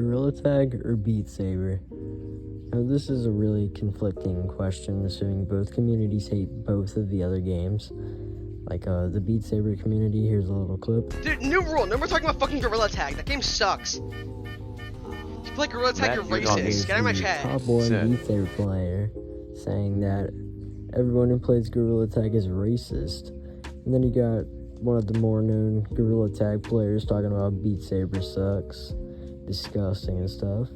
Gorilla Tag or Beat Saber? Now, this is a really conflicting question, assuming both communities hate both of the other games. Like, the Beat Saber community, here's a little clip. Dude, new rule, no more talking about fucking Gorilla Tag. That game sucks. If you play Gorilla Tag, you're racist. Get out of my chat. Top one Beat Saber player saying that everyone who plays Gorilla Tag is racist. And then you got one of the more known Gorilla Tag players talking about Beat Saber sucks, disgusting and stuff.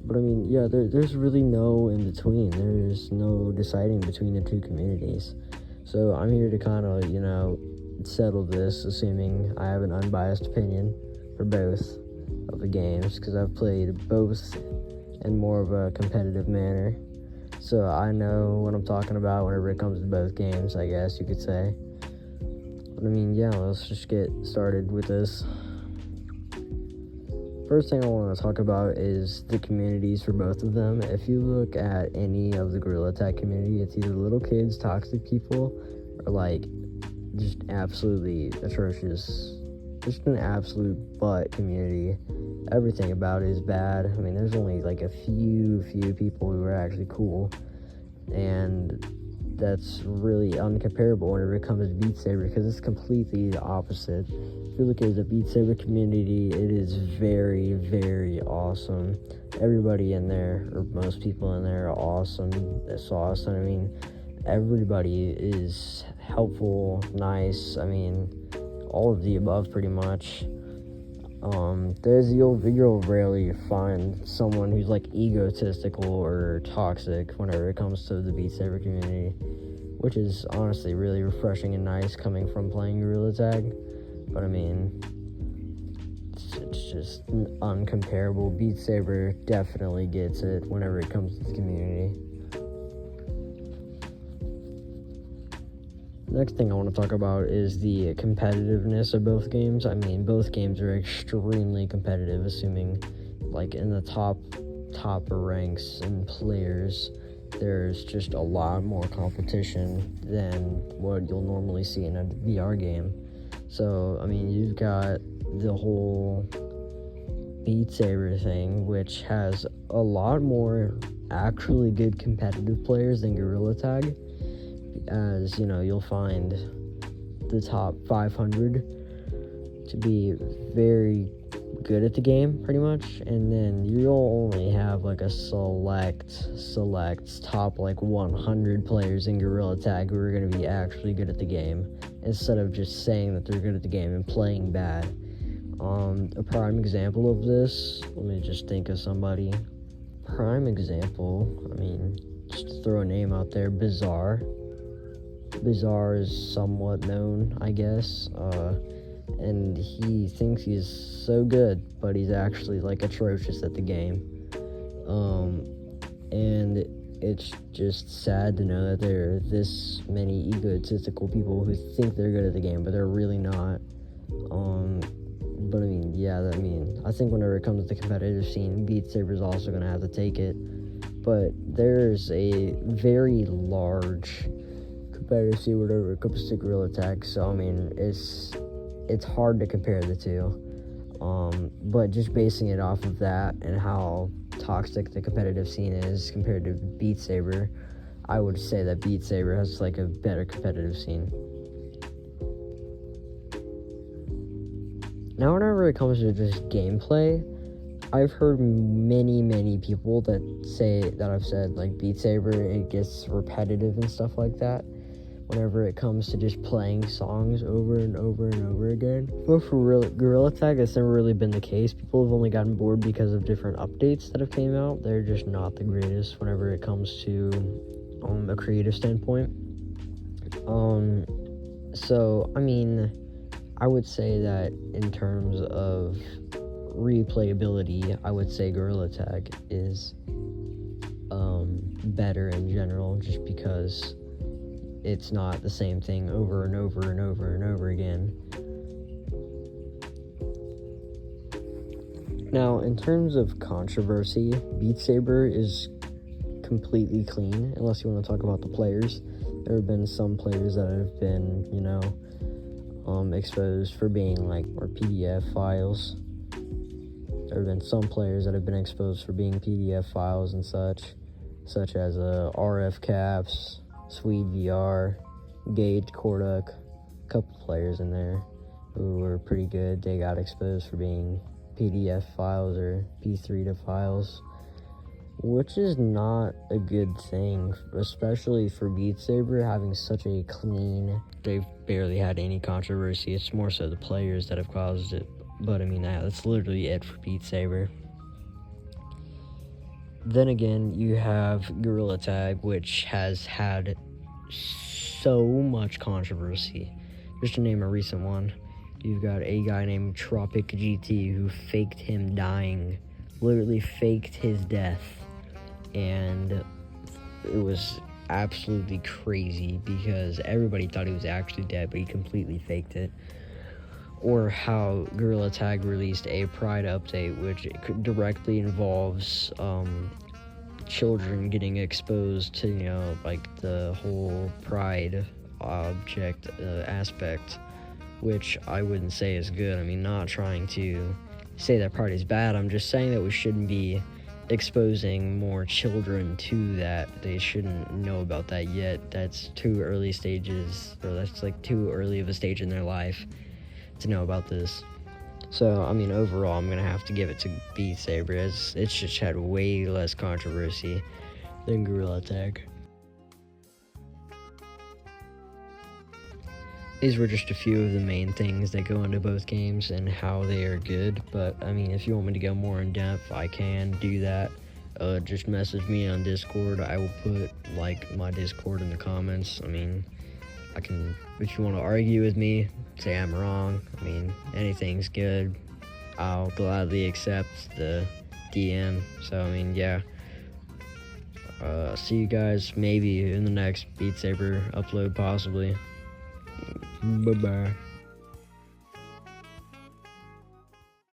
But I mean, yeah, there's really no in between. There's no deciding between the two communities. So I'm here to kind of, settle this, assuming I have an unbiased opinion for both of the games, because I've played both in more of a competitive manner. So I know what I'm talking about whenever it comes to both games, I guess you could say. But I mean, yeah, let's just get started with this. First thing I want to talk about is the communities for both of them. If you look at any of the Gorilla Tag community, it's either little kids, toxic people, or like just absolutely atrocious. Just an absolute butt community. Everything about it is bad. I mean, there's only like a few people who are actually cool, and that's really uncomparable whenever it comes to Beat Saber, because it's completely the opposite. If you look at the Beat Saber community, it is very, very awesome. Everybody in there, or most people in there, are awesome. It's awesome. I mean, everybody is helpful, nice. I mean, all of the above, pretty much. You'll rarely find someone who's like egotistical or toxic whenever it comes to the Beat Saber community, which is honestly really refreshing and nice coming from playing Gorilla Tag. But I mean, it's just uncomparable. Beat Saber definitely gets it whenever it comes to the community. Next thing I want to talk about is the competitiveness of both games. I mean, both games are extremely competitive, assuming like in the top ranks and players, there's just a lot more competition than what you'll normally see in a VR game. So, I mean, you've got the whole Beat Saber thing, which has a lot more actually good competitive players than Gorilla Tag. As you'll find the top 500 to be very good at the game, pretty much, and then you'll only have like a select top like 100 players in Gorilla Tag who are going to be actually good at the game, instead of just saying that they're good at the game and playing bad. A prime example of this, let me just think of somebody. Prime example, I mean, just to throw a name out there, Bizarre is somewhat known, I guess, and he thinks he's so good, but he's actually like atrocious at the game. And it's just sad to know that there are this many egotistical people who think they're good at the game, but they're really not. But I mean, yeah, I think whenever it comes to the competitive scene, Beat Saber is also going to have to take it. But there's a very large competitive scene whenever it comes to Gorilla Tag, so I mean, it's hard to compare the two. But just basing it off of that and how toxic the competitive scene is compared to Beat Saber, I would say that Beat Saber has like a better competitive scene. Now, whenever it comes to just gameplay, I've heard many people that I've said like Beat Saber, it gets repetitive and stuff like that whenever it comes to just playing songs over and over again. But for Gorilla Tag, that's never really been the case. People have only gotten bored because of different updates that have came out. They're just not the greatest whenever it comes to a creative standpoint. So I mean, I would say that in terms of replayability, I would say Gorilla Tag is better in general, just because it's not the same thing over and over again. Now, in terms of controversy, Beat Saber is completely clean, unless you want to talk about the players. There have been some players that have been, exposed for being like, or PDF files. there have been some players that have been exposed for being PDF files and such as RF Caps, Swede VR, Gage Korduk, a couple players in there who were pretty good. They got exposed for being PDF files or P3 files, which is not a good thing, especially for Beat Saber having such a clean. They've barely had any controversy. It's more so the players that have caused it, but I mean, that's literally it for Beat Saber. Then again, you have Gorilla Tag, which has had so much controversy. Just to name a recent one, you've got a guy named Tropic GT who faked him dying, literally faked his death, and it was absolutely crazy because everybody thought he was actually dead, but he completely faked it. Or how Gorilla Tag released a Pride update, which directly involves children getting exposed to, you know, like the whole Pride object aspect, which I wouldn't say is good. I mean, not trying to say that Pride is bad. I'm just saying that we shouldn't be exposing more children to that. They shouldn't know about that yet. That's too early stages, or that's like too early of a stage in their life to know about this. So, I mean, overall, I'm gonna have to give it to Beat Saber, as it's just had way less controversy than Gorilla Tag. These were just a few of the main things that go into both games and how they are good, but I mean, if you want me to go more in depth, I can do that. Just message me on Discord. I will put, like, my Discord in the comments. I mean, I can, if you want to argue with me, say I'm wrong. I mean, anything's good. I'll gladly accept the DM. So, I mean, yeah. See you guys maybe in the next Beat Saber upload, possibly. Bye-bye.